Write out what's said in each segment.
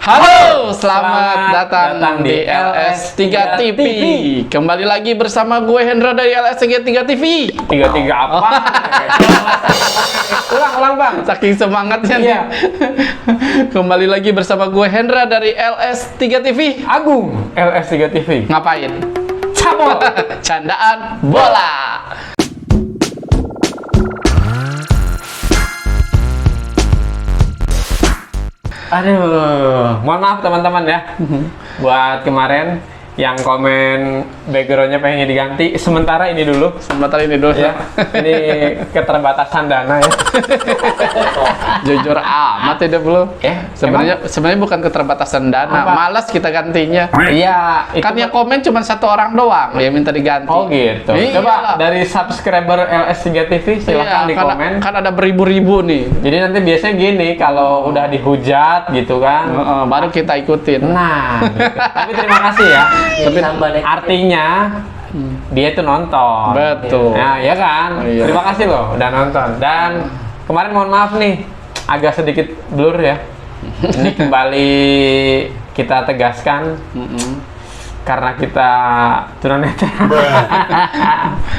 Halo, selamat datang di LS3 TV. Kembali lagi bersama gue Hendra dari LS3 TV. 33 apa? Ulang Bang. Saking semangatnya nih. Kembali lagi bersama gue Hendra dari LS3 TV. Agung, LS3 TV. Ngapain? Cabol. Candaan bola. Aduh, mohon maaf teman-teman ya. Buat kemarin yang komen backgroundnya pengen diganti, sementara ini dulu ya. Ini keterbatasan dana ya. Jujur amat hidup lu. Sebenarnya bukan keterbatasan dana, apa? malas kita gantinya. Iya, Kan yang komen cuma satu orang doang yang minta diganti. Oh gitu. Coba dari subscriber LS3 TV silahkan di komen. Kan ada beribu-ribu nih. Jadi nanti biasanya gini, kalau udah dihujat gitu kan, Baru kita ikutin. nah gitu. Tapi terima kasih ya. Tapi artinya dia itu nonton. Betul. Nah, ya kan? Iya. Terima kasih loh udah nonton. Dan kemarin mohon maaf nih, agak sedikit blur ya. Ini kembali kita tegaskan karena kita tunanetra.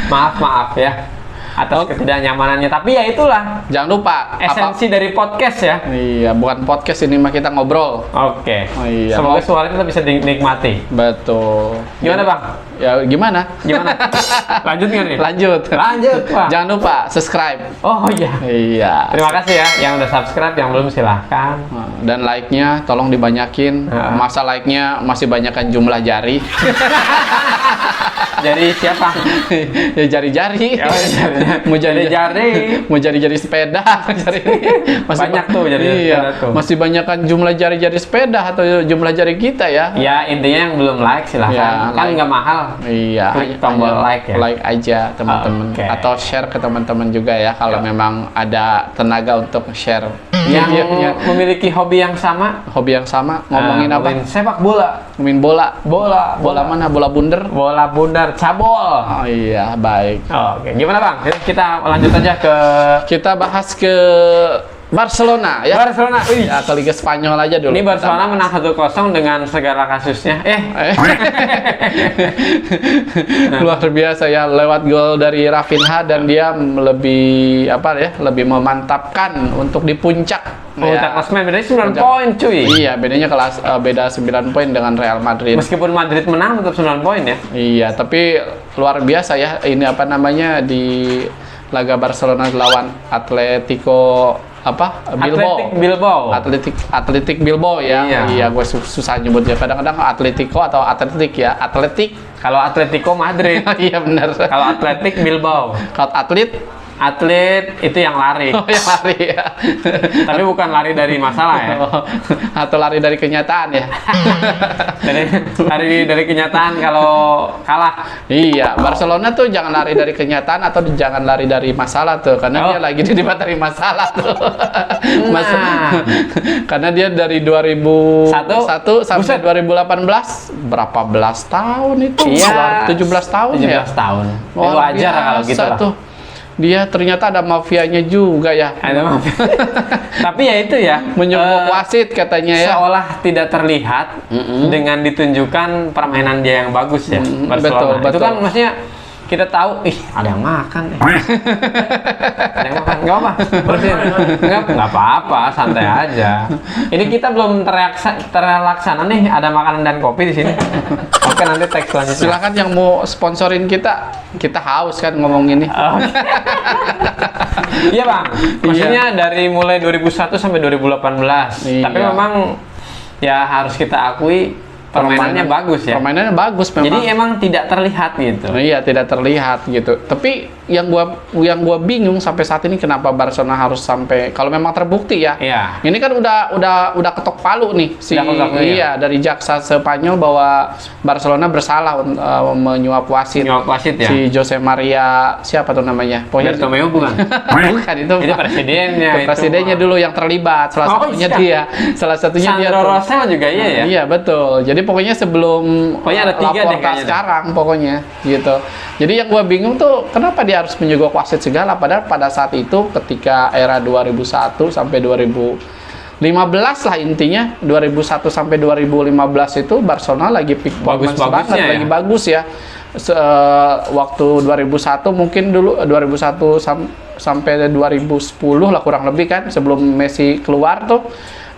Maaf ya atas ketidaknyamanannya. Tapi ya itulah Jangan lupa esensi dari podcast ya. Iya, bukan podcast ini mah kita ngobrol. Oke. Oh, iya. Semoga suara kita bisa dinikmati. Betul. Gimana Bang? Ya gimana? Gimana? Lanjut nggak nih? Lanjut. Pak. Jangan lupa subscribe. Oh iya. Iya. Terima kasih ya yang udah subscribe, yang belum silahkan. Dan like-nya tolong dibanyakin. Masa like-nya masih banyakkan jumlah jari. Jadi siapa? Ya jari-jari. Ya, Mau jari-jari. Mau jari-jari sepeda. Masih Banyak tuh jadi sepeda tuh. Masih banyakkan jumlah jari-jari sepeda atau jumlah jari kita ya. Ya intinya yang belum like silahkan. Ya, Kan like. nggak mahal. Iya, Klik tombol like ya. Like aja teman-teman. Oke. Atau share ke teman-teman juga ya kalau memang ada tenaga untuk share. Yang videonya. memiliki hobi yang sama. Hobi yang sama, ngomongin apa? Ngomongin sepak bola. Ngomongin bola. Bola Mana? Bola bundar. Bola bundar, cabol. Oh iya, baik. Oke, gimana Bang? Kita lanjut aja ke Kita bahas ke Barcelona ya. Barcelona. Wih. Ya, ke Liga Spanyol aja dulu. Ini Barcelona menang 1-0 dengan segala kasusnya. Luar biasa ya, lewat gol dari Rafinha dan dia lebih memantapkan untuk di puncak. Klasmen bedanya 9 poin cuy. Iya, beda 9 poin dengan Real Madrid. Meskipun Madrid menang tetap 9 poin ya. Iya, tapi luar biasa ya ini di laga Barcelona lawan Atletico Bilbao. Atletik Bilbao ya. Iya. Gue susah nyebutnya. Kadang-kadang Atletico atau Atletik ya. Atletik. Kalau Atletico Madrid. Iya benar. Kalau Atletik Bilbao. Kalau Atlet itu yang lari. Oh, yang lari ya. Tapi bukan lari dari masalah ya. Atau lari dari kenyataan ya. Lari dari kenyataan kalau kalah. Iya, Barcelona tuh jangan lari dari kenyataan atau jangan lari dari masalah tuh, karena dia lagi di dari masalah tuh. Karena dia dari 2001 sampai 2018 berapa belas tahun itu? Iya. 17 tahun 17 ya. tahun. Luar Wajar kalau gitu biasa lah. tuh. Dia ternyata ada mafianya juga ya. Ada mafia. Tapi ya itu ya. Menyogok wasit katanya ya. Seolah tidak terlihat dengan ditunjukkan permainan dia yang bagus ya. Barcelona. Betul. Itu kan maksudnya kita tahu, ada yang makan. Ada yang makan, nggak apa? Bersihin. Nggak apa-apa, santai aja. Ini kita belum terlaksana nih, ada makanan dan kopi di sini. Oke, nanti teks selanjutnya. Silakan yang mau sponsorin kita haus kan ngomong ini. Iya Bang, maksudnya dari mulai 2001 sampai 2018. Iya. Tapi memang ya harus kita akui permainannya bagus ya. Permainannya bagus memang. Jadi emang tidak terlihat gitu. Iya, tidak terlihat gitu. Tapi yang gua bingung sampai saat ini kenapa Barcelona harus sampai, kalau memang terbukti ya. Iya. Ini kan udah ketok palu nih dari jaksa Spanyol bahwa Barcelona bersalah menyuap wasit. Menyuap wasit ya. Si Jose Maria siapa tuh namanya? Pokoknya Bartomeu bukan? Bukan itu. Itu presidennya. Presidennya dulu yang terlibat. Salah satunya dia. Sandro Rosell juga iya ya. Iya, betul. Jadi pokoknya sebelum ada 3 deh kayaknya. Sekarang pokoknya gitu. Jadi yang gua bingung tuh kenapa dia harus menyogok wasit segala, padahal pada saat itu ketika era 2001 sampai 2015 15 lah intinya. 2001 sampai 2015 itu Barcelona lagi peak performance banget, ya? lagi bagus ya. Waktu 2001 mungkin dulu 2001 sampai 2010 lah kurang lebih kan, sebelum Messi keluar tuh.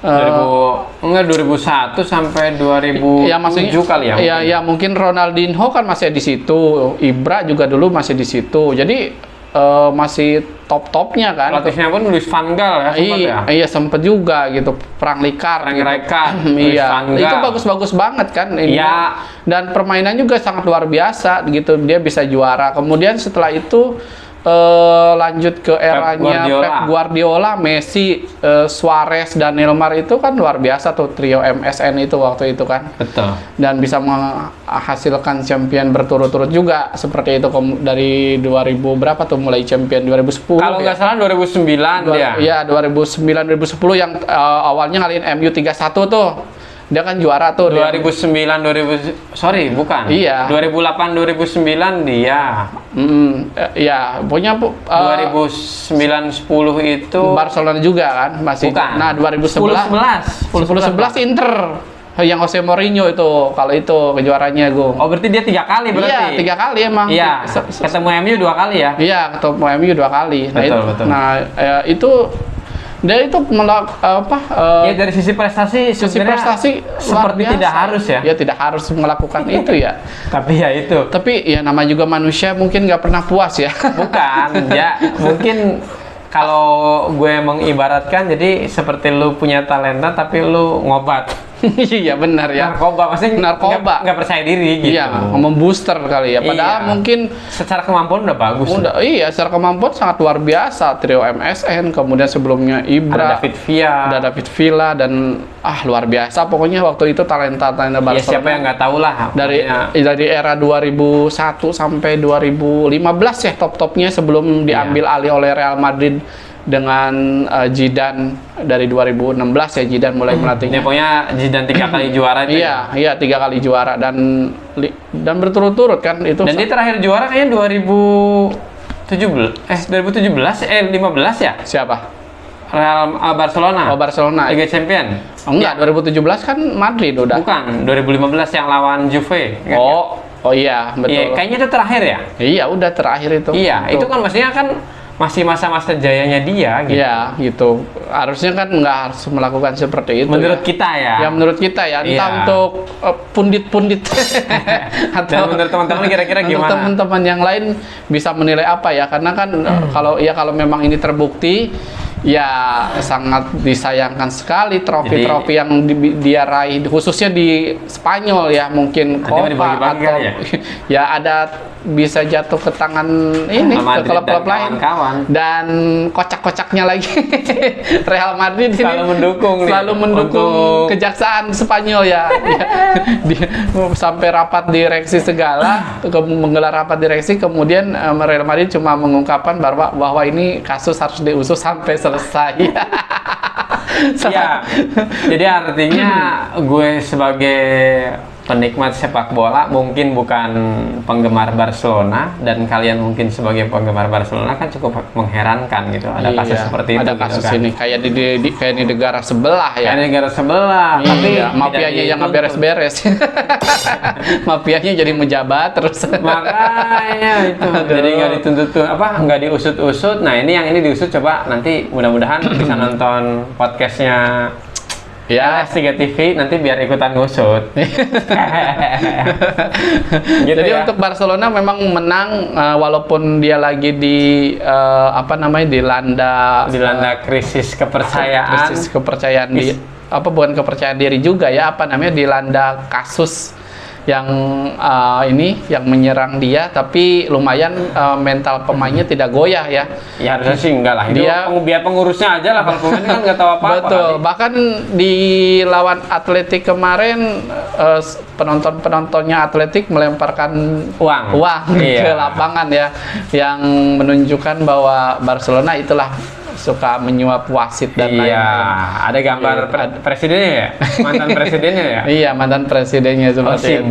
2001 sampai 2007 ya, maksudnya, kali ya. Iya, ya mungkin Ronaldinho kan masih di situ, Ibra juga dulu masih di situ. Jadi masih top-topnya kan. Pelatihnya pun Luis Van Gaal ya, sempat ya. Iya, sempet juga gitu, perang Rijkaard. Iya, itu bagus-bagus banget kan ini. Iya. Dan permainan juga sangat luar biasa gitu, dia bisa juara. Kemudian setelah itu lanjut ke eranya Pep Guardiola, Messi, Suarez dan Neymar, itu kan luar biasa tuh trio MSN itu waktu itu kan. Betul. Dan bisa menghasilkan champion berturut-turut juga seperti itu dari 2000 berapa tuh mulai champion 2010. Kalau nggak salah 2009 dia. Iya, 2009 2010 yang awalnya ngalahin MU 3-1 tuh. Dia kan juara tuh 2009 bukan. Iya. 2008 2009 dia. Ya, pokoknya 2009 10 itu Barcelona juga kan masih. Bukan. Nah, 2011 10-11 Inter. Yang Jose Mourinho itu, kalau itu kejuarannya Gung. Oh, berarti dia 3 kali berarti? Iya, 3 kali emang. Iya, ketemu MU 2 kali ya? Iya, ketemu MU 2 kali. Betul. Nah, itu dia itu ya dari sisi prestasi seperti tidak harus ya. Ya tidak harus melakukan itu ya. Tapi ya itu. Tapi ya nama juga manusia mungkin nggak pernah puas ya. Bukan, ya mungkin kalau gue mengibaratkan jadi seperti lu punya talenta tapi lu ngobat. Iya benar ya. Narkoba, maksudnya nggak percaya diri gitu. Iya, membooster kali ya. Padahal mungkin secara kemampuan udah bagus. Iya, secara kemampuan sangat luar biasa. Trio MSN, kemudian sebelumnya Ibra, ada David Villa, dan luar biasa. Pokoknya waktu itu talenta Barcelona. Ya siapa yang nggak tahu lah. Dari era 2001 sampai 2015 ya top-topnya sebelum diambil alih oleh Real Madrid dengan Zidane dari 2016 ya. Zidane mulai melatihnya. Pokoknya Zidane 3 kali juara itu. Iya 3 kali juara dan berturut-turut kan itu. Dan dia terakhir juara kayaknya 2017 15 ya? Siapa? Real Barcelona. Oh, Barcelona. Liga Champion. Enggak, 2017 kan Madrid udah. Bukan, 2015 yang lawan Juve. Oh iya, betul. Iya, kayaknya itu terakhir ya? Iya, udah terakhir itu. Iya, itu kan maksudnya kan masih masa-masa jayanya dia gitu. Iya, gitu. Harusnya kan nggak harus melakukan seperti itu. Menurut kita ya. Ya menurut kita ya. Entah untuk pundit-pundit atau dan menurut teman-teman kira-kira gimana? Teman-teman yang lain bisa menilai apa ya? Karena kan kalau memang ini terbukti, ya sangat disayangkan sekali trofi-trofi yang dia raih, khususnya di Spanyol ya, mungkin Copa atau ya ada bisa jatuh ke tangan ini ke klub-klub lain. Dan kocak-kocaknya lagi Real Madrid ini selalu mendukung kejaksaan Spanyol ya. Dia sampai rapat direksi segala, menggelar rapat direksi, kemudian Real Madrid cuma mengungkapkan bahwa ini kasus harus diusut sampai selesai. Ya, jadi artinya gue sebagai penikmat sepak bola mungkin bukan penggemar Barcelona, dan kalian mungkin sebagai penggemar Barcelona kan cukup mengherankan gitu. Ada kasus seperti itu. Ada kasus ini kayak di negara sebelah ya. Kayak negara sebelah, tapi mafianya yang nggak beres-beres. Mafianya jadi menjabat terus. Makanya itu. Jadi nggak dituntut nggak diusut-usut. Nah ini yang ini diusut, coba nanti mudah-mudahan bisa nonton podcastnya ya LS3 TV nanti biar ikutan ngusut. Gitu. Jadi ya, untuk Barcelona memang menang walaupun dia lagi dilanda krisis kepercayaan. Bukan kepercayaan diri juga ya, dilanda kasus yang yang menyerang dia, tapi lumayan mental pemainnya tidak goyah ya. Ya harusnya sih enggak lah. Dia biar pengurusnya aja lah, kalau pemain kan nggak tahu apa-apa. Betul. Bahkan di lawan Atletik kemarin penontonnya Atletik melemparkan uang ke lapangan ya, yang menunjukkan bahwa Barcelona itulah suka menyuap wasit dan lain-lain. Iya, ada gambar presidennya ya? Mantan presidennya ya? Iya, mantan presidennya seperti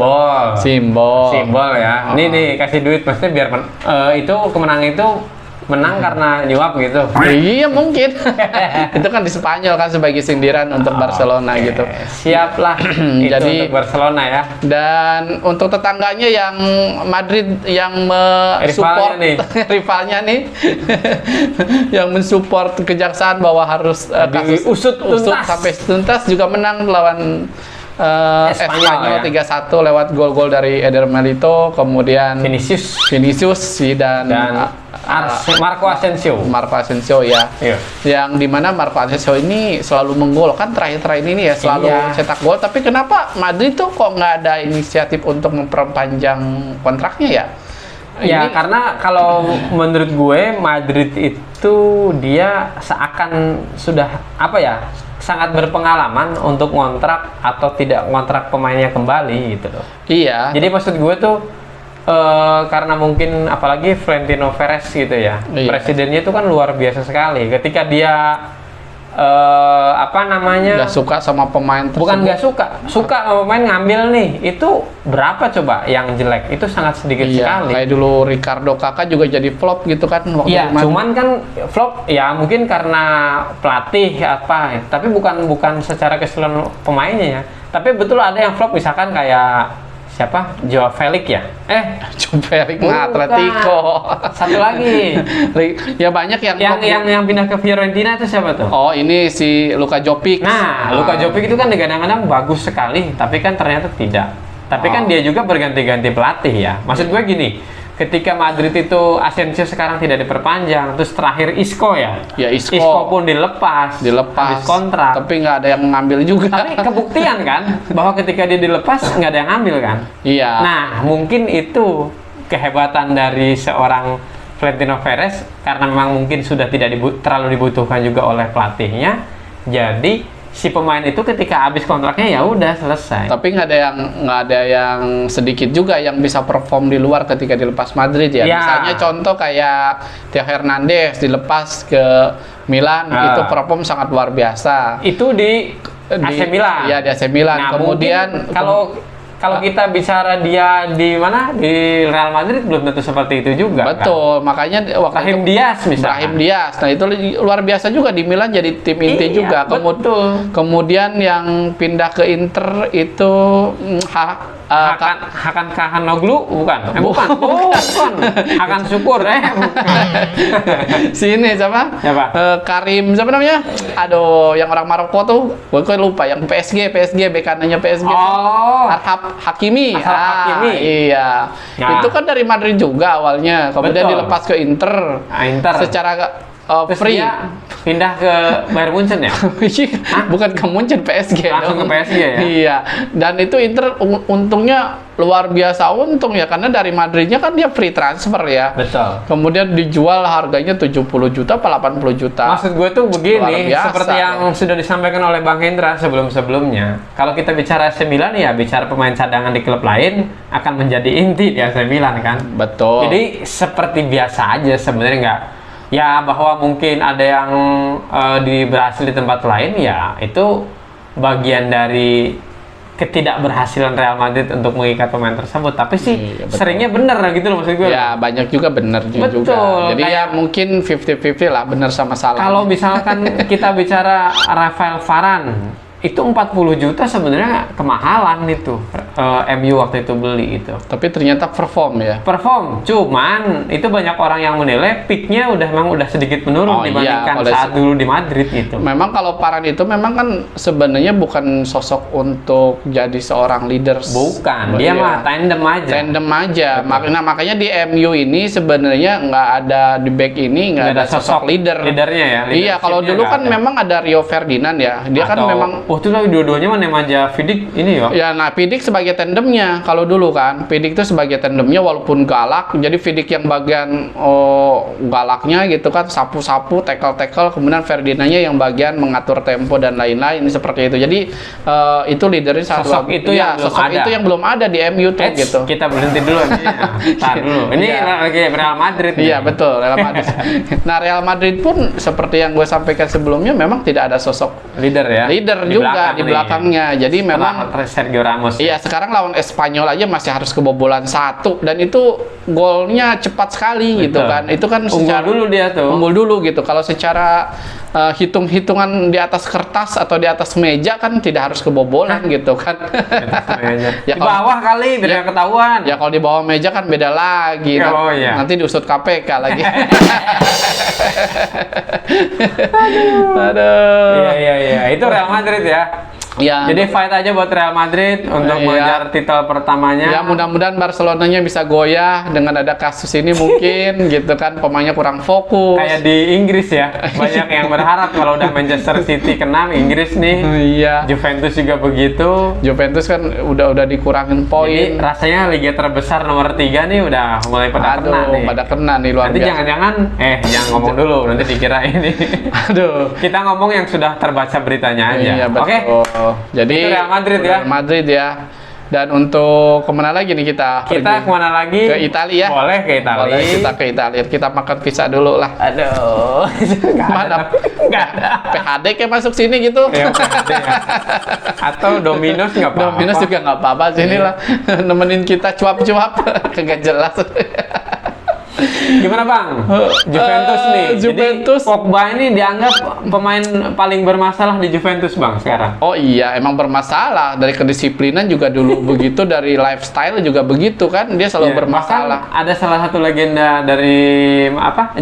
simbol ya. Oh. Nih kasih duit, maksudnya biar itu kemenangan itu menang karena nyuap gitu. Iya mungkin. Itu kan di Spanyol kan sebagai sindiran untuk Barcelona Oke, gitu. Siap lah. Itu Jadi- untuk Barcelona ya. Dan untuk tetangganya yang Madrid yang mensupport Rivalnya nih. rivalnya nih yang mensupport kejaksaan bahwa harus Diusut tuntas. sampai tuntas juga menang lawan Espanyol, ya. 3-1 lewat gol-gol dari Eder Milito, kemudian Vinicius sih dan Marco Asensio. Marco Asensio ya. Iya. Yang dimana Marco Asensio ini selalu menggol kan terakhir ini ya selalu Iya. cetak gol, tapi kenapa Madrid tuh kok nggak ada inisiatif untuk memperpanjang kontraknya ya? Ya, Ini- karena kalau menurut gue Madrid itu dia seakan sudah apa ya, sangat berpengalaman untuk ngontrak atau tidak ngontrak pemainnya kembali gitu loh. Iya. Jadi maksud gue tuh karena mungkin apalagi Florentino Perez gitu ya, Iya. presidennya itu kan luar biasa sekali. Ketika dia apa namanya? nggak suka sama pemain tersebut. Bukan nggak suka sama pemain ngambil nih. Itu berapa coba yang jelek? Itu sangat sedikit Iya, sekali. kayak dulu Ricardo Kakak juga jadi flop gitu kan waktu Iya, di Madrid. cuman kan flop ya mungkin karena pelatih apa, tapi bukan secara keseluruhan pemainnya ya. Tapi betul ada yang flop misalkan kayak siapa? Joao Felix ya? Juperik Bukan. Atletico. Satu lagi. Ya banyak yang flop. yang pindah ke Fiorentina itu siapa tuh? Oh, ini si Luka Jovic. Nah, Luka Jovic itu kan kadang-kadang bagus sekali, tapi kan ternyata tidak. Tapi kan dia juga berganti-ganti pelatih ya. Maksud gue gini, ketika Madrid itu Asensio sekarang tidak diperpanjang, terus terakhir Isco ya. Ya, Isco. Isco pun dilepas habis kontrak. Tapi nggak ada yang mengambil juga. Tapi kebuktian kan bahwa ketika dia dilepas nggak ada yang ambil kan. Iya. Nah, mungkin itu kehebatan dari seorang Florentino Perez karena memang mungkin sudah tidak terlalu dibutuhkan juga oleh pelatihnya. Jadi si pemain itu ketika habis kontraknya ya udah selesai. Tapi nggak ada yang sedikit juga yang bisa perform di luar ketika dilepas Madrid ya. Ya. Misalnya contoh kayak Theo Hernandez dilepas ke Milan itu perform sangat luar biasa. Itu di AC Milan. Iya, di AC Milan. Nah, Kemudian mungkin kalau kita bicara dia di mana di Real Madrid belum tentu seperti itu juga. betul, makanya waktu Brahim itu Diaz misalkan. Brahim Diaz. Nah, itu luar biasa juga di Milan jadi tim inti Iya, juga. betul. Kemudian yang pindah ke Inter itu Hakan Calhanoglu bukan? Bukan. Hakan Syukur bukan. Sini siapa? Siapa? Karim siapa namanya? Aduh, yang orang Maroko tuh, gue kok lupa. Yang PSG bek kanannya PSG. Oh. Arhab Hakimi. Ashraf Hakimi. Iya. Nah. Itu kan dari Madrid juga awalnya. Kemudian Betul. dilepas ke Inter. Inter. Secara Terus free. dia pindah ke Bayern Munchen ya? Bukan ke Munchen, PSG Langsung dong. ke PSG ya? Iya. Dan itu Inter untungnya luar biasa untung ya, karena dari Madridnya kan dia free transfer ya. Betul. Kemudian dijual harganya 70 juta apa 80 juta. Maksud gue tuh Luar begini, biasa seperti yang dong. sudah disampaikan oleh Bang Hendra sebelum-sebelumnya. Kalau kita bicara AC Milan ya bicara pemain cadangan di klub lain akan menjadi inti di AC Milan kan. Betul. Jadi seperti biasa aja sebenarnya nggak. Ya bahwa mungkin ada yang berhasil di tempat lain ya itu bagian dari ketidakberhasilan Real Madrid untuk mengikat pemain tersebut. Tapi sih Iya, betul. seringnya bener gitu loh maksud gue. Ya banyak juga benar Betul, juga. Jadi ya kayak- mungkin 50-50 lah, benar sama salah. Kalau misalkan kita bicara Rafael Varane, itu 40 juta sebenarnya kemahalan itu MU waktu itu beli itu. tapi ternyata perform ya. Perform, cuman itu banyak orang yang menilai peaknya memang udah sedikit menurun Oh, iya, dibandingkan kalau saat dulu di Madrid gitu. Memang kalau Varane itu memang kan sebenarnya bukan sosok untuk jadi seorang leader. Bukan, dia Iya. mah tandem aja. Tandem aja. Makanya di MU ini sebenarnya nggak ada di back ini nggak ada sosok leader. Leadernya ya. Iya, kalau leadershipnya dulu nggak kan ada. memang ada Rio Ferdinand ya. Dia kan Atau- memang itu lagi dua-duanya mah Nemanja Vidic ini ya. ya, nah Vidic sebagai tandemnya kalau dulu kan. Vidic itu sebagai tandemnya walaupun galak. Jadi Vidic yang bagian galaknya gitu kan, sapu-sapu, tackle-tackle, kemudian Ferdinandnya yang bagian mengatur tempo dan lain-lain seperti itu. Jadi itu leadernya satu. Sosok itu yang belum sosok ada. itu yang belum ada di MU tuh Eits, gitu. kita berhenti dulu nih. Tar dulu. Ini Iya. lagi Real Madrid. Iya nih. betul, Real Madrid. Nah, Real Madrid pun seperti yang gue sampaikan sebelumnya memang tidak ada sosok Leader ya. leader Di juga belakang di nih. belakangnya. Jadi memang Setelah Sergio Ramos. iya sekarang lawan Espanyol aja masih harus kebobolan 1 dan itu golnya cepat sekali gitu Betul. kan. Itu kan Unggul dulu dia tuh. unggul dulu gitu. Kalau secara hitung-hitungan di atas kertas atau di atas meja kan tidak harus kebobolan gitu kan. Di Ya, bawah kali biar nggak ketahuan. Ya kalau di bawah meja kan beda lagi. Oh, iya. Nanti diusut KPK lagi. Aduh. Iya. Itu Real Madrid ya. Ya. Jadi fight aja buat Real Madrid untuk Iya. mengejar titel pertamanya. Ya mudah-mudahan Barcelonanya bisa goyah dengan ada kasus ini mungkin gitu kan, pemainnya kurang fokus. Kayak di Inggris ya, banyak yang berharap kalau udah Manchester City kena Inggris nih. Iya. Juventus juga begitu. Juventus kan udah Jadi dikurangin poin. rasanya liga terbesar nomor 3 nih udah mulai pada kena nih. Pada kena nih luar Nanti biasa. jangan-jangan, jangan ngomong dulu, nanti dikira ini. Aduh. Kita ngomong yang sudah terbaca beritanya aja. Iya Oke? betul. Jadi Itu Real Madrid ya. Real Madrid ya. Dan untuk kemana lagi nih kita? Kita pergi? kemana lagi? Ke Italia. Boleh ke Italia. Boleh kita ke Italia. Kita makan pizza dulu lah. Aduh. Mana? Nggak ada. PHD kayak masuk sini gitu. Ya, PHD ya. Atau Domino's nggak apa-apa. Domino's juga nggak apa-apa sini lah. Nemenin kita cuap-cuap. Kagak jelas. Gimana Bang? Juventus nih. Juventus. Jadi Pogba ini dianggap pemain paling bermasalah di Juventus Bang sekarang. Oh iya, emang bermasalah. Dari kedisiplinan juga dulu begitu, dari lifestyle juga begitu kan. Dia selalu Iya, bermasalah. bahkan ada salah satu legenda dari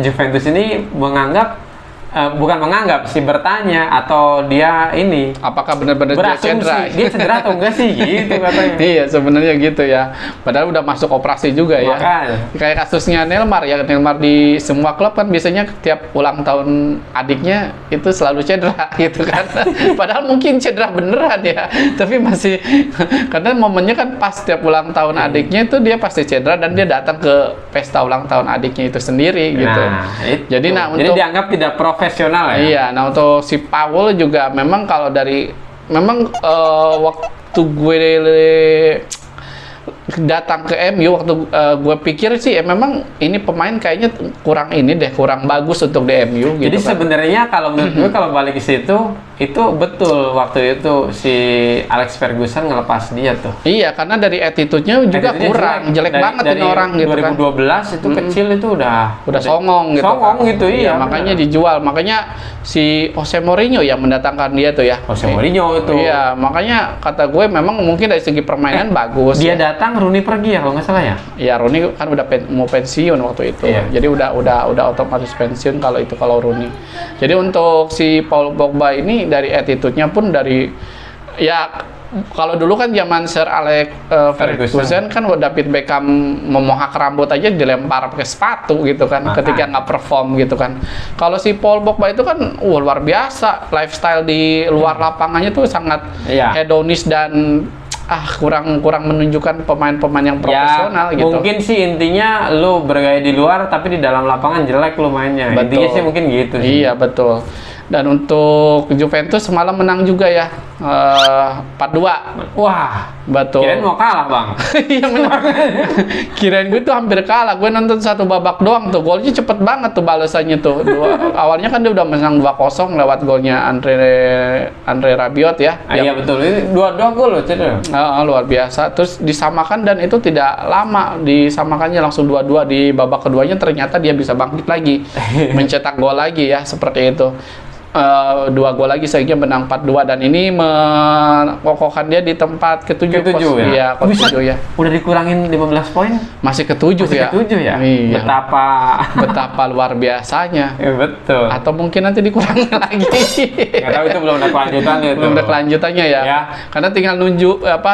Juventus ini menganggap bukan menganggap sih, bertanya atau dia ini Apakah benar-benar dia cedera? berasumsi dia cedera atau enggak sih gitu katanya. Iya, sebenarnya gitu ya. Padahal udah masuk operasi juga ya. Makanya. Kayak kasusnya Neymar ya. Neymar di semua klub kan biasanya tiap ulang tahun adiknya itu selalu cedera gitu kan. Padahal mungkin cedera beneran ya. Tapi masih karena momennya kan pas tiap ulang tahun adiknya itu dia pasti cedera dan dia datang ke pesta ulang tahun adiknya itu sendiri gitu. Nah, itu. Jadi Jadi untuk dianggap tidak profesional ya. iya, nah untuk si Paul juga memang kalau dari memang waktu gue datang ke MU waktu gue pikir sih memang ini pemain kayaknya kurang ini deh, kurang bagus untuk di MU gitu. Jadi kan. sebenarnya kalau menurut gue kalau balik ke situ itu betul waktu itu si Alex Ferguson ngelepas dia tuh. Iya, karena dari attitude-nya juga Attitude-nya kurang, jelek banget ini orang gitu kan. 2012 itu kecil itu udah Songong gitu. Songong kan. gitu, iya, makanya benar. dijual. Makanya si Jose Mourinho yang mendatangkan dia tuh ya. Jose Mourinho itu. Iya, makanya kata gue memang mungkin dari segi permainan bagus. Dia ya. datang Rooney pergi ya kalau nggak salah ya. Ya Rooney kan udah mau pensiun waktu itu. Iya. Jadi udah otomatis pensiun kalau Rooney. Jadi untuk si Paul Pogba ini dari attitude-nya pun dari ya kalau dulu kan zaman Sir Alex Ferguson kan David Beckham memohak rambut aja dilempar pakai sepatu gitu kan. Makanya. Ketika nggak perform gitu kan. Kalau si Paul Pogba itu kan luar biasa, lifestyle di luar lapangannya tuh sangat Iya. hedonis dan kurang menunjukkan pemain-pemain yang profesional ya, gitu. Mungkin sih intinya lu bergaya di luar tapi di dalam lapangan jelek lu mainnya. Betul. Intinya sih mungkin gitu sih. Iya betul. Dan untuk Juventus semalam menang juga ya, 4-2. Wah, Betul. kirain mau kalah Bang. Iya menang. Kirain gue tuh hampir kalah. Gue nonton satu babak doang tuh. Golnya cepet banget tuh balasannya tuh. Awalnya kan dia udah menang 2-0 lewat golnya Andre Rabiot ya. Iya betul, ini dua gol loh cedera. Luar biasa. Terus disamakan dan itu tidak lama disamakannya, langsung 2-2 di babak keduanya. Ternyata dia bisa bangkit lagi, mencetak gol lagi ya seperti itu. 2 gol lagi sehingga menang 4-2 dan ini mengokohkan dia di tempat ke-7 ya? Iya, ke-7 ya. Udah dikurangin 15 poin? Masih ke-7 Masih ya. ke-7 ya? Iya. Betapa luar biasanya. ya betul. Atau mungkin nanti dikurangin lagi. Nggak tahu itu belum ada kelanjutannya itu. Belum ada kelanjutannya ya. Ya. Karena tinggal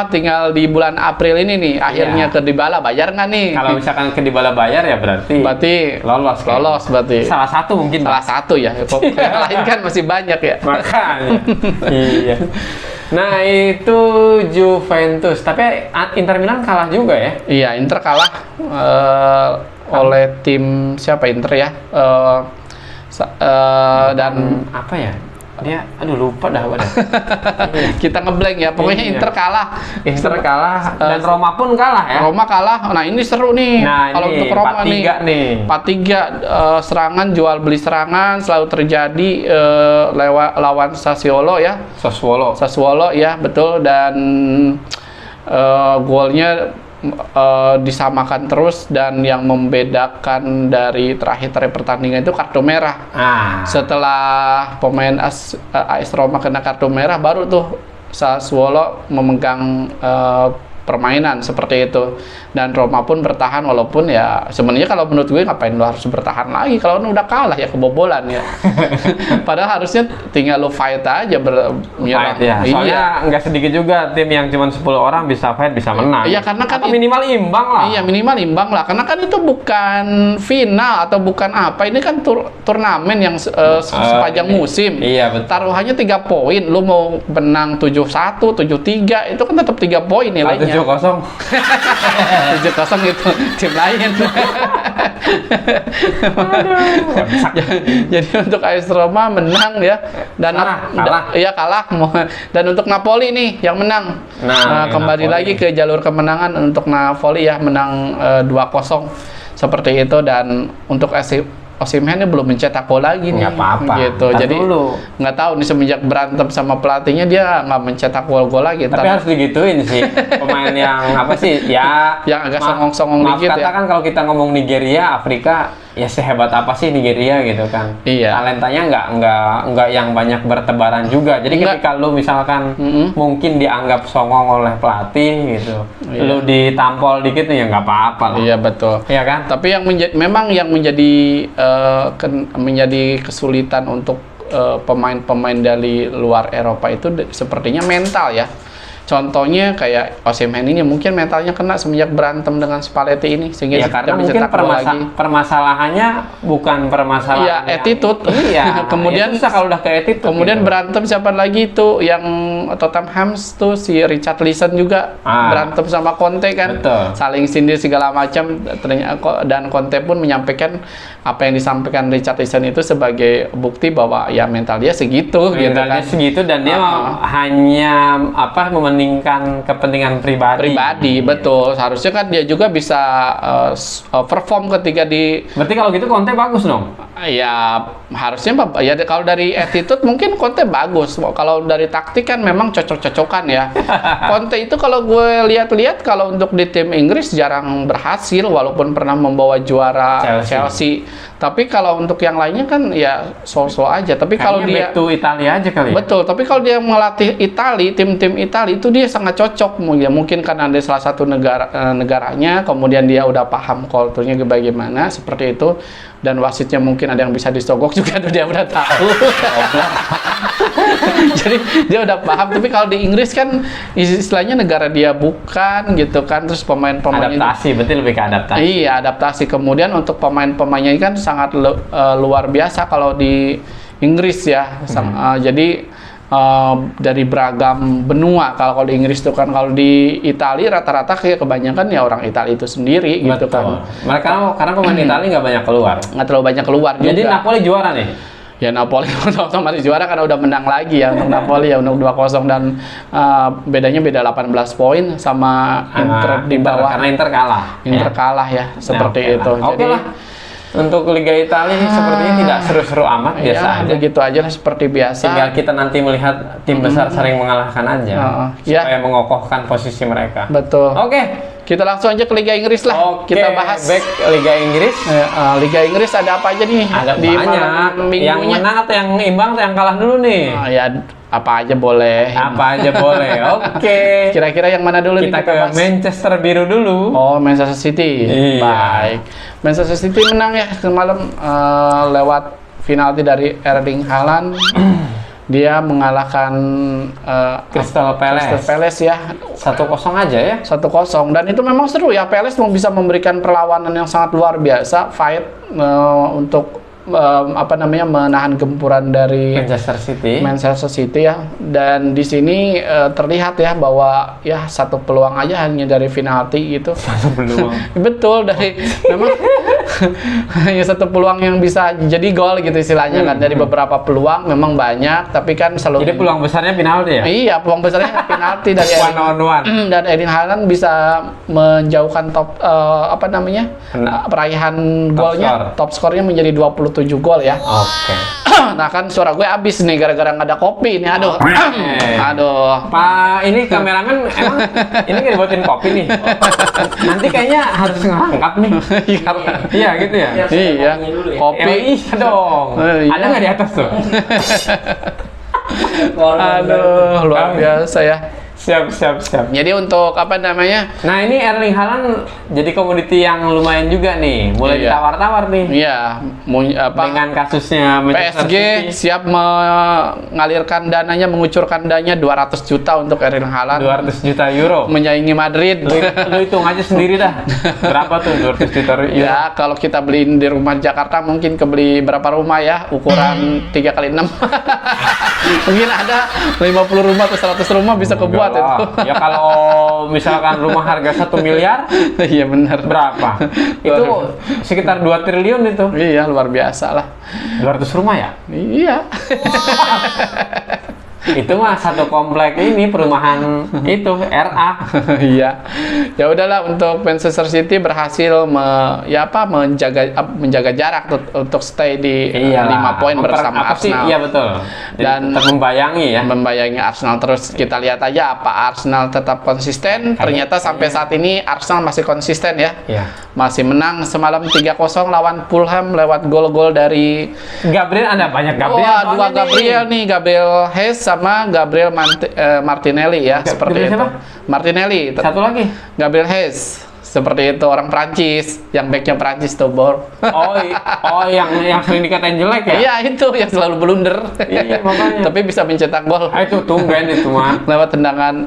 tinggal di bulan April ini nih akhirnya ke Dybala bayar nggak nih? Kalau misalkan ke Dybala bayar ya berarti lolos kan? Lolos berarti. Salah satu mungkin. Salah satu ya. Kok yang lain kan masih banyak ya. Makanya. Iya. Nah, itu Juventus. Tapi Inter Milan kalah juga ya? Iya, Inter kalah oleh tim siapa Inter ya? Dan apa ya? Dia lupa dah. kita ngeblank ya. Pokoknya Iya. Inter kalah. Inter kalah dan Roma pun kalah ya. Roma kalah. Nah, ini seru nih. Nah, kalau ini untuk Roma 4-3 nih. 4-3 serangan jual beli serangan selalu terjadi lawan Sassuolo ya. Sassuolo Ya, betul dan golnya disamakan terus, dan yang membedakan dari terakhir pertandingan itu kartu merah. Setelah pemain AS Roma kena kartu merah, baru tuh Sassuolo memegang permainan seperti itu, dan Roma pun bertahan, walaupun ya sebenarnya kalau menurut gue ngapain lo harus bertahan lagi kalau udah kalah ya, kebobolan ya. Padahal harusnya tinggal lo fight aja menyerang. Fight ya. Soalnya nggak sedikit juga tim yang cuma 10 orang bisa fight, bisa menang. Iya, karena kan atau minimal imbang lah. Iya, minimal imbang lah, karena kan itu bukan final atau bukan apa, ini kan turnamen yang sepanjang musim. Iya, betul. Taruhannya 3 poin, lo mau menang 7-1, 7-3, itu kan tetap 3 poin nilainya. 7-0. 7-0 itu tim lain. Jadi untuk AS Roma menang ya, dan kalah. Dan untuk Napoli nih yang menang. Kembali Napoli lagi ke jalur kemenangan untuk Napoli ya, menang 2-0 seperti itu. Dan untuk Osimhen ini belum mencetak gol lagi nih. Nggak apa-apa. Gitu. Jadi nggak tahu nih, semenjak berantem sama pelatihnya dia nggak mencetak gol lagi. Tapi harus digituin sih. Pemain yang apa sih? Ya yang agak songong-songong dikit ya. Katakan kalau kita ngomong Nigeria, Afrika, ya sehebat apa sih Nigeria gitu kan? Iya. Talentanya nggak yang banyak bertebaran juga. Jadi ketika lu misalkan mungkin dianggap songong oleh pelatih gitu, lu ditampol dikit ya nggak apa-apa lah. Iya, betul. Iya kan? Tapi yang memang yang menjadi kesulitan untuk pemain-pemain dari luar Eropa itu sepertinya mental ya. Contohnya kayak Osimhen ini mungkin mentalnya kena semenjak berantem dengan Spalletti ini, sehingga ya karena mungkin permasalahannya bukan permasalahan. Iya, attitude. Iya. Kemudian susah kalau udah ke attitude. Kemudian gitu. Berantem siapa lagi tuh yang Tottenham tuh, si Richarlison juga berantem sama Conte kan. Betul. Saling sindir segala macam, dan Conte pun menyampaikan apa yang disampaikan Richarlison itu sebagai bukti bahwa ya mental dia segitu gitu kan. Segitu, dan dia hanya mementingkan kepentingan pribadi. Betul. Seharusnya kan dia juga bisa perform ketika di. Berarti kalau gitu Conte bagus dong. Ya harusnya ya, kalau dari attitude mungkin Conte bagus. Kalau dari taktik kan memang cocok-cocokan ya. Conte itu kalau gue lihat-lihat, kalau untuk di tim Inggris jarang berhasil walaupun pernah membawa juara Chelsea. Tapi kalau untuk yang lainnya kan ya so-so aja. Tapi kalau dia back to Italia aja kali. Betul, tapi kalau dia melatih tim-tim Italia itu dia sangat cocok. Mungkin karena ada salah satu negaranya, kemudian dia udah paham kulturnya bagaimana seperti itu, dan wasitnya mungkin ada yang bisa disogok juga, dia udah tahu. Jadi dia udah paham. Tapi kalau di Inggris kan istilahnya negara dia bukan gitu kan, terus pemain-pemainnya adaptasi, betul, lebih ke adaptasi. Iya, adaptasi. Kemudian untuk pemain-pemainnya kan sangat luar biasa kalau di Inggris ya. Jadi dari beragam benua. Kalau di Inggris itu kan, kalau di Italia rata-rata kebanyakan ya orang Italia itu sendiri. Betul. Gitu kan. Karena pemain Italia nggak banyak keluar. Nggak terlalu banyak keluar. Jadi juga. Napoli juara nih. Ya Napoli otomatis juara karena udah menang lagi ya untuk Napoli ya, untuk 2-0, dan bedanya beda 18 poin sama Inter di bawah. Karena Inter kalah. Inter kalah ya, seperti itu. Oke lah. Untuk Liga Italia sepertinya tidak seru-seru amat, biasa aja. Begitu aja lah, seperti biasa. Tinggal kita nanti melihat tim besar sering mengalahkan aja, supaya mengokohkan posisi mereka. Betul. Oke. Kita langsung aja ke Liga Inggris lah. Kita bahas. Back Liga Inggris. Liga Inggris ada apa aja nih? Ada di banyak. Yang menang atau yang imbang atau yang kalah dulu nih? Ya apa aja boleh. Apa aja boleh. Oke. Kira-kira yang mana dulu kita nih? Kita ke Manchester Biru dulu. Oh, Manchester City. Iya. Baik. Manchester City menang ya semalam lewat penalti dari Erling Haaland. Dia mengalahkan Crystal Palace ya. 1-0 aja ya. 1-0, dan itu memang seru ya. Palace bisa memberikan perlawanan yang sangat luar biasa, fight untuk menahan gempuran dari Manchester City ya. Dan di sini terlihat ya bahwa ya satu peluang aja hanya dari penalti gitu. Satu peluang. Betul, dari memang hanya satu peluang yang bisa jadi gol gitu istilahnya kan. Dari beberapa peluang memang banyak, tapi kan selalu. Jadi peluang besarnya penalti ya? Iya, peluang besarnya penalti dari one on one. Dan Erling Haaland bisa menjauhkan peraihan golnya, top skornya menjadi 27 gol ya. Oke. Nah kan suara gue habis nih gara-gara nggak ada kopi nih. Aduh. Aduh. Pak, ini kameramen emang ini nggak dibuatin kopi nih. Nanti kayaknya harus ngangkat nih. Iya gitu ya. Iya. Kopi. Iya dong. Iya. Ada nggak di atas tuh? Aduh, luar biasa ya. Siap. Jadi untuk apa namanya? Nah ini Erling Haaland jadi komoditi yang lumayan juga nih, mulai Iya. ditawar-tawar nih. Iya, apa? Dengan kasusnya Manchester PSG City. siap mengalirkan dananya, mengucurkan dananya 200 juta untuk Erling Haaland 200 juta euro. menyaingi Madrid. Lu hitung aja sendiri dah. Berapa tuh 200 juta euro? Ya, kalau kita beliin di rumah Jakarta mungkin kebeli berapa rumah ya? Ukuran 3x6. Mungkin ada 50 rumah atau 100 rumah bisa kebuat itu. Ya kalau misalkan rumah harga 1 miliar, Iya benar. berapa? Itu sekitar 2 triliun itu. Iya, luar biasa lah. 200 rumah ya? Iya. Itu mah satu komplek ini perumahan itu RA. Iya. Ya udahlah, untuk Manchester City berhasil menjaga jarak untuk stay di 5 poin bersama Arsenal. Iya betul. Dan tetap membayangi Arsenal terus. Kita lihat aja apa Arsenal tetap konsisten. Ternyata sampai saat ini Arsenal masih konsisten ya. Iya. Masih menang semalam 3-0 lawan Fulham lewat gol-gol dari Gabriel, ada banyak Gabriel. Wah, dua soalnya Gabriel nih, Gabriel Hess sama Gabriel Martinelli ya, seperti Gabriel itu. siapa? Martinelli. Satu lagi. Gabriel Hess. Seperti itu, orang Prancis, yang backnya Prancis tuh, Bor. Yang sering dikatain jelek ya? Iya, itu yang selalu blunder. Iya, makanya. Tapi bisa mencetak gol. Itu tumben itu mah. Lewat tendangan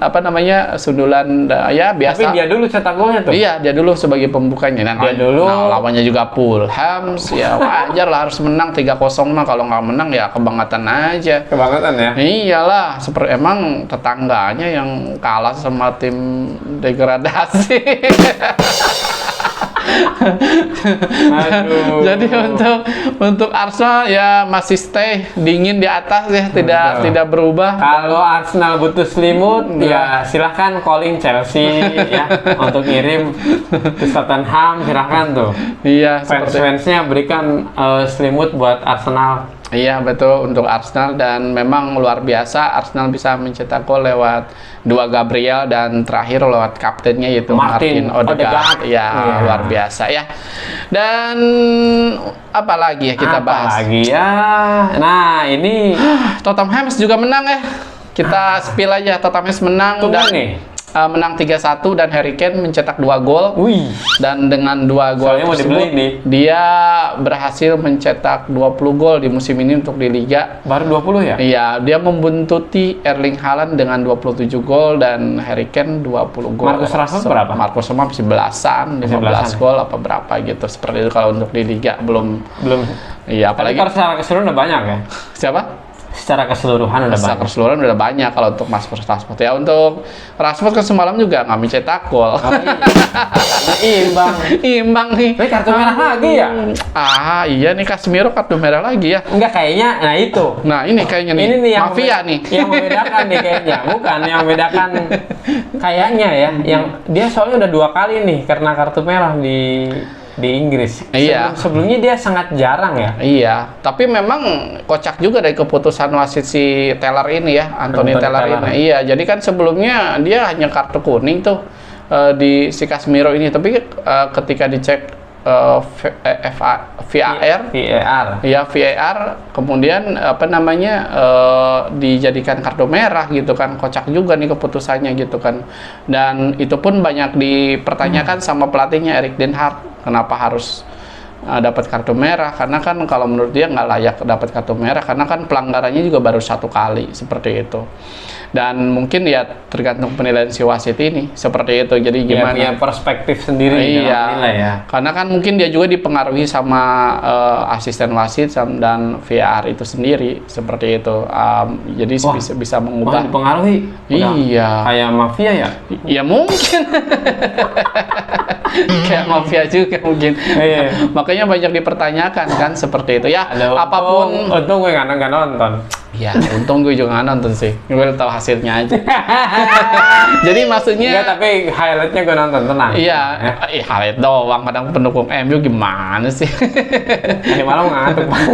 sundulan ya biasa. Tapi dia dulu cetak golnya tuh. Iya, dia dulu sebagai pembukanya. Dia dulu. Nah, lawannya juga Fulham, ya wajar lah harus menang 3-0 mah. Kalau nggak menang ya kebangetan aja. Kebangetan ya? Iyalah, seperti emang tetangganya yang kalah sama tim degradasi. Aduh. Jadi untuk Arsenal ya masih stay dingin di atas ya, tidak berubah. Kalau Arsenal butuh selimut, ya silahkan calling Chelsea ya untuk ngirim ke Tottenham, silahkan tuh. Iya, seperti Fans-fansnya berikan selimut buat Arsenal. Iya betul, untuk Arsenal, dan memang luar biasa Arsenal bisa mencetak gol lewat 2 Gabriel dan terakhir lewat kaptennya yaitu Martin Odegaard. Ya, luar biasa ya. Dan apa lagi ya kita bahas? Lagi ya. Nah, ini Tottenham juga menang ya. Kita spill aja, Tottenham menang. Tunggu dan nih. Menang 3-1 dan Harry Kane mencetak 2 gol. Wih. Dan dengan 2 gol Soalnya mau tersebut dibeli nih. dia berhasil mencetak 20 gol di musim ini untuk di Liga. Baru 20 ya? Iya, dia membuntuti Erling Haaland dengan 27 gol dan Harry Kane 20 gol. Marcus Rashford berapa? Marcus Rashford masih belasan, 15 gol apa berapa gitu. Seperti itu kalau untuk di Liga belum. Iya, apalagi kalau secara keseluruhan udah banyak ya? siapa? Secara keseluruhan udah Secara banyak. keseluruhan udah banyak kalau untuk Marcus Rashford ya. Untuk Rashford kan semalam juga nggak mencetak gol. Imbang. Imbang nih. Tapi kartu merah lagi ya? Iya nih, Casemiro kartu merah lagi ya. Enggak, kayaknya, nah itu. Nah ini kayaknya nih, Ini nih yang mafia nih. Yang membedakan nih kayaknya. Bukan, yang membedakan kayaknya ya. Yang dia soalnya udah 2 kali nih karena kartu merah di Inggris. Iya. Sebelumnya dia sangat jarang ya. Iya, tapi memang kocak juga dari keputusan wasit si Taylor ini ya, Anthony Taylor ini. Iya, jadi kan sebelumnya dia hanya kartu kuning tuh di si Casemiro ini, tapi ketika dicek VAR, ya VAR, kemudian dijadikan kartu merah gitu kan. Kocak juga nih keputusannya gitu kan. Dan itu pun banyak dipertanyakan sama pelatihnya Erik ten Hag, kenapa harus dapat kartu merah, karena kan kalau menurut dia nggak layak dapat kartu merah karena kan pelanggarannya juga baru 1 kali seperti itu. Dan mungkin ya tergantung penilaian si wasit ini seperti itu. Jadi gimana? Punya perspektif sendiri dalam nilai ya. Karena kan mungkin dia juga dipengaruhi sama asisten wasit dan VAR itu sendiri seperti itu. Jadi bisa mengubah. Dipengaruhi. Iya. Kayak mafia ya? Ya mungkin. Kayak mafia juga mungkin. Iya. Makanya banyak dipertanyakan kan seperti itu ya. Apapun. Untung gue nggak nonton. Ya, untung gue juga nggak nonton sih. Gue tahu hasilnya aja. Jadi maksudnya Enggak, tapi highlightnya gue nonton, tenang. iya, highlight doang. Kadang pendukung MU gimana sih? Tadi malam ngantuk banget.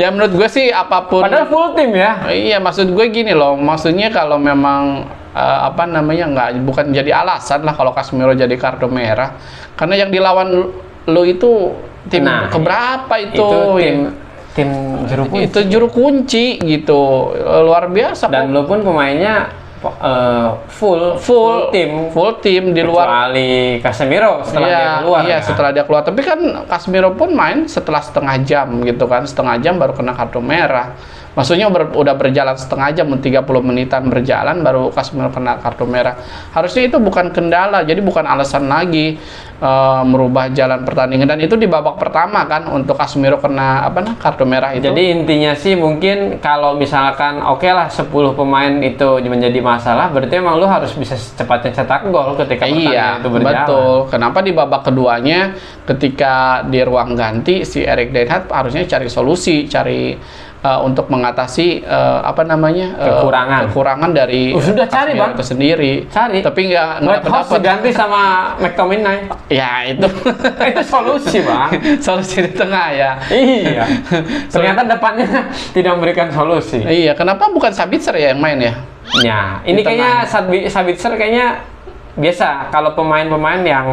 Ya menurut gue sih apapun. Padahal full tim ya. Iya, maksud gue gini loh. Maksudnya kalau memang apa namanya bukan jadi alasan lah kalau Casemiro jadi kartu merah. Karena yang dilawan lu itu tim Nah, keberapa itu? tim juru kunci. Itu juru kunci gitu. Luar biasa Dan kok. lu pun pemainnya full tim di luar. kecuali Casemiro setelah dia keluar. Iya, kan? setelah dia keluar. Tapi kan Casemiro pun main setelah setengah jam gitu kan. Setengah jam baru kena kartu merah. Maksudnya udah berjalan setengah jam, 30 menitan berjalan baru Casemiro kena kartu merah. Harusnya itu bukan kendala, jadi bukan alasan lagi merubah jalan pertandingan. Dan itu di babak pertama kan untuk Casemiro kena kartu merah itu. Jadi intinya sih mungkin kalau misalkan oke lah 10 pemain itu menjadi masalah, berarti emang lu harus bisa secepatnya cetak gol ketika pertandingan itu berjalan. Betul. Kenapa di babak keduanya ketika di ruang ganti si Erik ten Hag harusnya cari solusi, untuk mengatasi kekurangan dari sudah cari, Casemiro Bang. itu sendiri. Cari. Tapi nggak Whitehouse dapat. diganti sama McTominay. Ya itu Itu solusi, Bang. solusi di tengah ya. Iya. Ternyata depannya tidak memberikan solusi. Iya, kenapa bukan Sabitzer ya yang main ya? Ya, ini Di kayaknya Sabitzer kayaknya biasa kalau pemain-pemain yang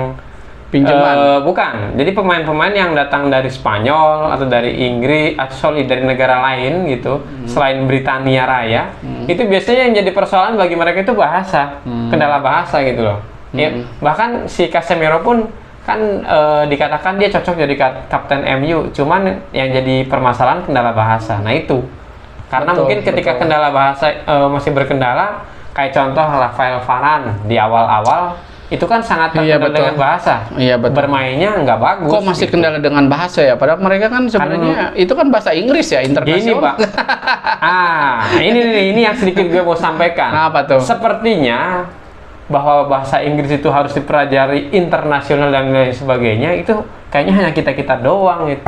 Pinjaman. bukan. Jadi pemain-pemain yang datang dari Spanyol atau dari Inggris atau dari negara lain gitu, selain Britania Raya, itu biasanya yang jadi persoalan bagi mereka itu bahasa, kendala bahasa gitu loh. Ya, bahkan si Casemiro pun kan dikatakan dia cocok jadi kapten MU, cuman yang jadi permasalahan kendala bahasa. Nah itu. Karena mungkin ketika kendala bahasa masih berkendala, kayak contoh Rafael Varane di awal-awal itu kan sangat terkendala dengan bahasa. Iya, betul. Bermainnya nggak bagus. Kok masih gitu. kendala dengan bahasa ya? Padahal mereka kan sebenarnya itu kan bahasa Inggris ya, Gini, internasional. Pak. Ini yang sedikit gue mau sampaikan. Apa tuh? Sepertinya bahwa bahasa Inggris itu harus dipelajari internasional dan lain sebagainya, itu kayaknya hanya kita doang itu.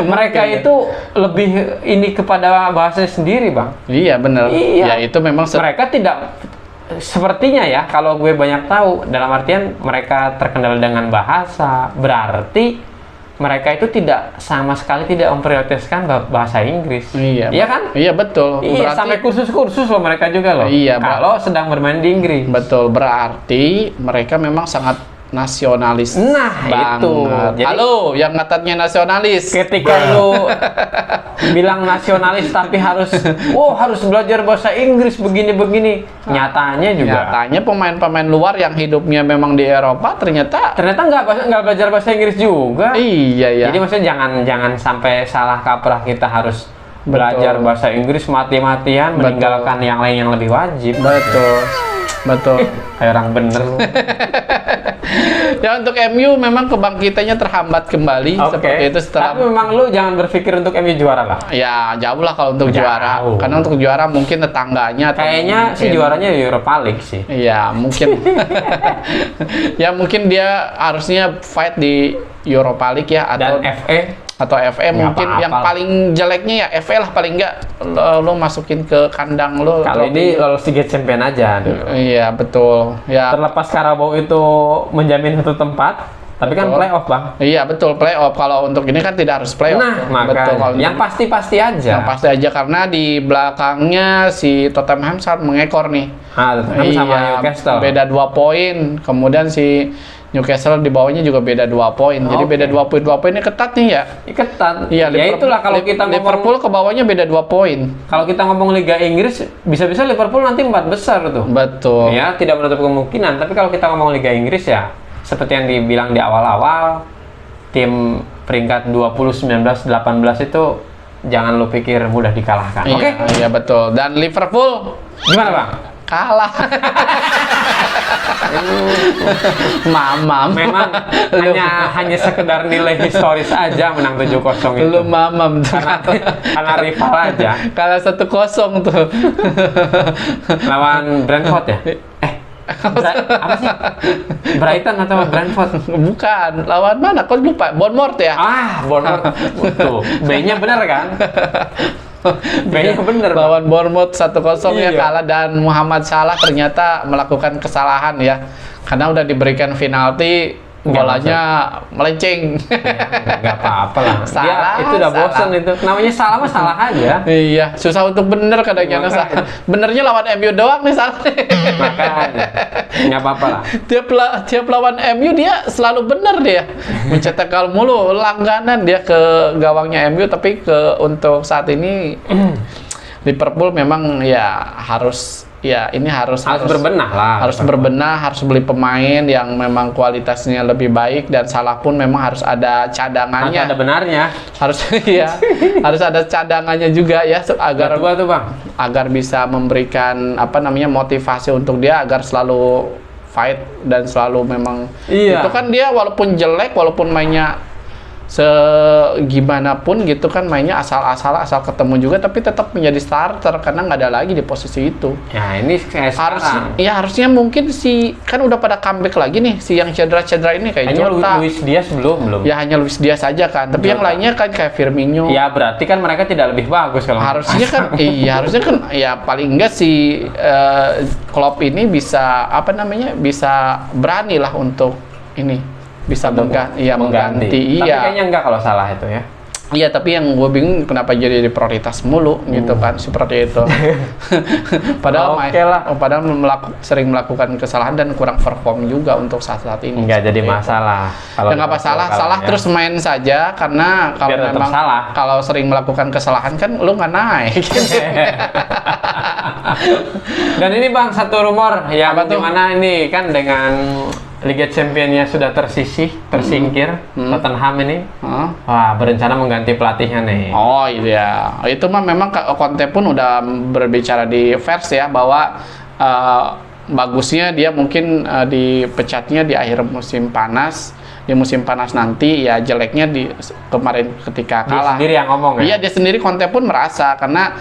Mereka itu lebih ini kepada bahasa sendiri, Bang. Iya, benar. Iya. Ya itu memang Mereka tidak sepertinya ya, kalau gue banyak tahu, dalam artian mereka terkendala dengan bahasa, berarti mereka itu tidak sama sekali tidak memprioritaskan bahasa Inggris. Iya. Iya kan? Iya, betul. Iya, sampai kursus-kursus loh mereka juga loh. Iya, kalau sedang bermain di Inggris. betul, berarti mereka memang sangat nasionalis. Nah, banget. itu. Jadi- Halo, yang katanya nasionalis. Ketika lu bilang nasionalis tapi harus belajar bahasa Inggris begini-begini, nyatanya juga Nyatanya pemain-pemain luar yang hidupnya memang di Eropa ternyata nggak belajar bahasa Inggris juga. iya ya. Jadi maksudnya jangan sampai salah kaprah, kita harus belajar bahasa Inggris mati-matian, Betul. meninggalkan yang lain yang lebih wajib. betul. Betul. Kayak orang bener. Ya untuk MU memang kebangkitannya terhambat kembali Oke. seperti itu setelah Tapi memang lu jangan berpikir untuk MU juara lah. ya jauh lah kalau untuk Jauh. juara. Karena untuk juara mungkin tetangganya atau Kayaknya sih mungkin- juaranya Europa League sih. Iya, mungkin. Ya mungkin dia harusnya fight di Europa League ya Dan atau FA Nggak mungkin apa-apa yang lah. paling jeleknya ya FA lah paling enggak lo masukin ke kandang lo. kali ini lolos Liga Champion aja dulu. Iya, betul. Ya. Terlepas Carabao itu menjamin satu tempat, tapi kan Betul. playoff, Bang. Iya, betul, playoff. Kalau untuk ini kan tidak harus playoff. Nah, betul. makanya Kalau yang pasti-pasti aja. yang pasti aja karena di belakangnya si Tottenham sangat mengekor nih. Tottenham sama Newcastle. Beda 2 poin. Kemudian si Newcastle di bawahnya juga beda 2 poin. Jadi Oke. beda 2 poin ini ketat nih ya. Ketat. Iya, Ya itulah kalau kita Liverpool ngomong, ke bawahnya beda 2 poin. kalau kita ngomong Liga Inggris, bisa-bisa Liverpool nanti 4 besar tuh. Betul. Ya, tidak menutup kemungkinan. Tapi kalau kita ngomong Liga Inggris ya, seperti yang dibilang di awal-awal, tim peringkat 20, 19, 18 itu jangan lu pikir mudah dikalahkan. Iya, Oke? iya betul. Dan Liverpool Gimana, Bang? kalah. Mamam. Memang hanya sekedar nilai historis aja menang 7-0 itu. Lu mamam. Karena rival aja. Kalah 1-0 tuh. Lawan Brentford ya? Apa sih? Brighton atau Brentford? Bukan, lawan mana? Kok lupa? Bournemouth ya? Bournemouth. Tuh, B-nya benar kan? B-nya bener, Bang. Lawan Bournemouth 1-0 ya Iya. kalah, dan Muhammad Salah ternyata melakukan kesalahan ya. Karena udah diberikan penalti, Nggak bolanya melenceng. Nggak apa-apa lah. Dia Salah, itu udah salah. bosen itu. Namanya salah mah salah aja. Iya, susah untuk bener kadang-kadang. Makanya. Benernya lawan MU doang nih Salah. Makanya nggak apa-apa lah. Tiap lawan MU dia selalu bener dia. Mencetak gol mulu, langganan dia ke gawangnya MU, tapi untuk saat ini Liverpool memang ya harus berbenah lah. harus berbenah, harus beli pemain yang memang kualitasnya lebih baik, dan Salah pun memang harus ada Harus cadangannya. ada benarnya. Harus iya, harus ada cadangannya juga ya agar Tua tuh, Bang. agar bisa memberikan motivasi untuk dia agar selalu fight dan selalu memang Iya. itu kan dia walaupun jelek, walaupun mainnya segimanapun gitu kan, mainnya asal ketemu juga, tapi tetap menjadi starter karena nggak ada lagi di posisi itu. Ya, ini kayak sekarang. Harusnya mungkin kan udah pada comeback lagi nih, si yang cedera ini kayak Hanya Jota. Luis Diaz belum. Ya hanya Luis Diaz saja kan, tapi yang Jota. lainnya kan kayak Firmino. Ya, berarti kan mereka tidak lebih bagus kalau Harusnya kan ya paling enggak si Klopp ini bisa bisa berani lah untuk ini bisa mengganti. Tapi Iya. kayaknya enggak kalau Salah itu ya. Iya, tapi yang gue bingung kenapa jadi prioritas mulu gitu kan, seperti itu. Padahal Oke lah. padahal sering melakukan kesalahan dan kurang perform juga untuk saat-saat ini. Enggak jadi Seperti itu. masalah. Ya nggak apa salah ya. terus main saja, karena kalau Biar tetap memang salah. kalau sering melakukan kesalahan kan lu nggak naik. Dan ini Bang, satu rumor yang Apa tuh? dimana ini kan dengan Liga Championnya sudah tersingkir, Tottenham ini Hah? wah berencana mengganti pelatihnya nih. Oh iya, itu mah memang Conte pun udah berbicara di Vers ya, bahwa bagusnya dia mungkin dipecatnya di akhir musim panas. Di musim panas nanti, ya jeleknya kemarin ketika Dia kalah. sendiri yang ngomong ya? Iya, dia sendiri, Conte pun merasa karena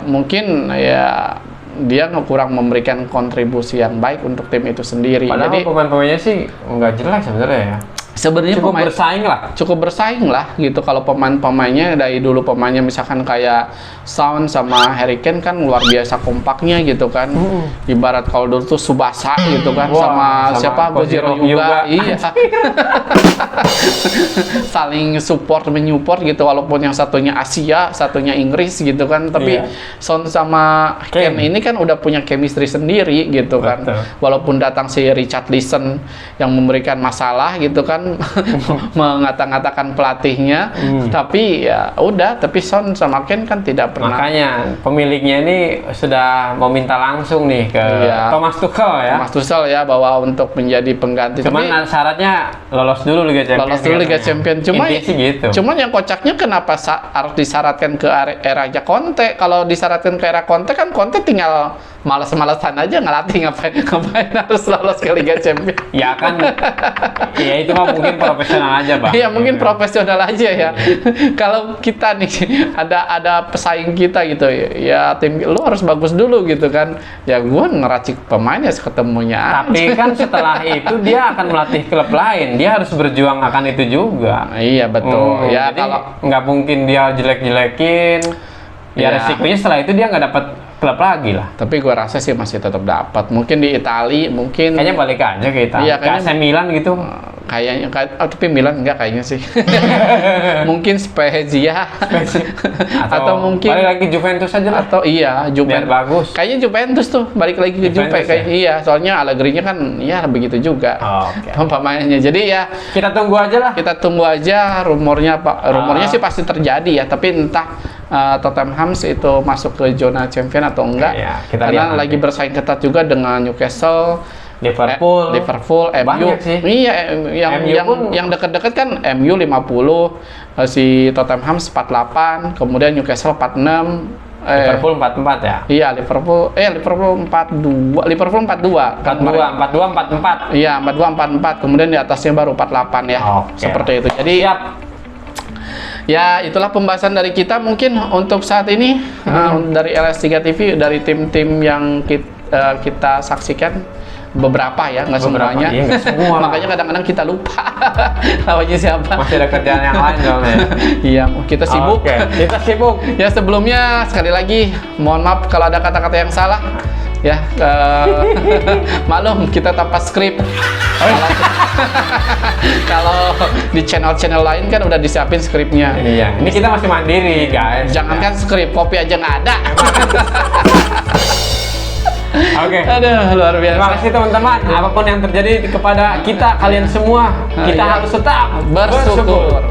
mungkin ya dia kurang memberikan kontribusi yang baik untuk tim itu sendiri. Padahal Jadi pemain-pemainnya sih nggak jelek sebenarnya ya. sebenarnya Cukup bersaing lah. gitu. Kalau pemainnya dari dulu pemainnya misalkan kayak Son sama Harry Kane kan luar biasa kompaknya gitu kan. Ibarat kalau dulu tuh Tsubasa gitu kan, Wah, sama siapa Kojiro Gojiro juga. Hyuga. Iya. Saling menyupport gitu, walaupun yang satunya Asia, satunya Inggris gitu kan, tapi Iya. Son sama Kane ini kan udah punya chemistry sendiri gitu kan. Betul. Walaupun datang si Richarlison yang memberikan masalah gitu kan, mengata-ngatakan pelatihnya, tapi ya udah, tapi Son sama Kane kan tidak pernah. Makanya pemiliknya ini sudah meminta langsung nih ke Iya. Thomas Tuchel ya. Mas Tuchel ya, bahwa untuk menjadi pengganti. Cuman Tapi syaratnya lolos dulu Liga Champions. lolos dulu Liga katanya. Champions. Intinya sih gitu. Cuman yang kocaknya kenapa harus disyaratkan ke era Conte? Kalau disyaratkan ke era Conte kan Conte tinggal malas-malasan aja ngelatih, ngapain harus lolos ke Liga Champions. Ya kan, ya itu mah mungkin profesional aja Bang. Iya, mungkin profesional aja ya. Kalau kita nih ada pesaing kita gitu ya, tim lu harus bagus dulu gitu kan. Ya gua ngeracik pemainnya seketemunya aja. Tapi kan setelah itu dia akan melatih klub lain. Dia harus berjuang akan itu juga. Iya betul. Ya Jadi kalau nggak mungkin dia jelek-jelekin. Ya Ya. resikonya setelah itu dia nggak dapat klub lagi lah. tapi gua rasa sih masih tetap dapat. Mungkin di Italia mungkin Kayaknya balik aja ke Italia. Iya, Ke AC Milan gitu. tapi Milan enggak kayaknya sih. Mungkin Spezia atau mungkin balik lagi Juventus aja lah. atau iya Biar Juventus. bagus. Kayaknya Juventus tuh balik lagi ke Juve Juventus kayak ya? iya, soalnya Allegri-nya kan ya begitu juga. Oke. Pemainnya. Jadi ya Kita tunggu aja lah. kita tunggu aja rumornya Pak. Rumornya sih pasti terjadi ya, tapi entah Tottenham itu masuk ke zona champion atau enggak. Iya, kita Karena lihat lagi nanti. bersaing ketat juga dengan Newcastle, Liverpool. MU. Banyak sih. Iya, MU pun- yang dekat-dekat kan MU 50, si Tottenham 48, kemudian Newcastle 46. Liverpool 44 ya. Iya, Liverpool 42. Liverpool 42. kan kemarin. 42, 44. Iya, 42, 44. Kemudian di atasnya baru 48 ya. Oke. Seperti itu. Jadi Siap. ya itulah pembahasan dari kita mungkin untuk saat ini dari LS3 TV, dari tim-tim yang kita saksikan beberapa ya, nggak Beberapa, semuanya. iya, nggak semua. Makanya kadang-kadang kita lupa namanya siapa. Masih ada kerjaan yang lain soalnya. Iya, kita sibuk. Oke, kita sibuk. Ya sebelumnya sekali lagi mohon maaf kalau ada kata-kata yang salah. Ya, maklum kita tanpa skrip. Kalau di channel-channel lain kan udah disiapin skripnya. Iya, ini kita masih mandiri, guys. Jangankan skrip, kopi aja nggak ada. Oke. Aduh, luar biasa. Terima kasih teman-teman. Apapun yang terjadi kepada kita, kalian semua, kita Iya. harus tetap Bersyukur.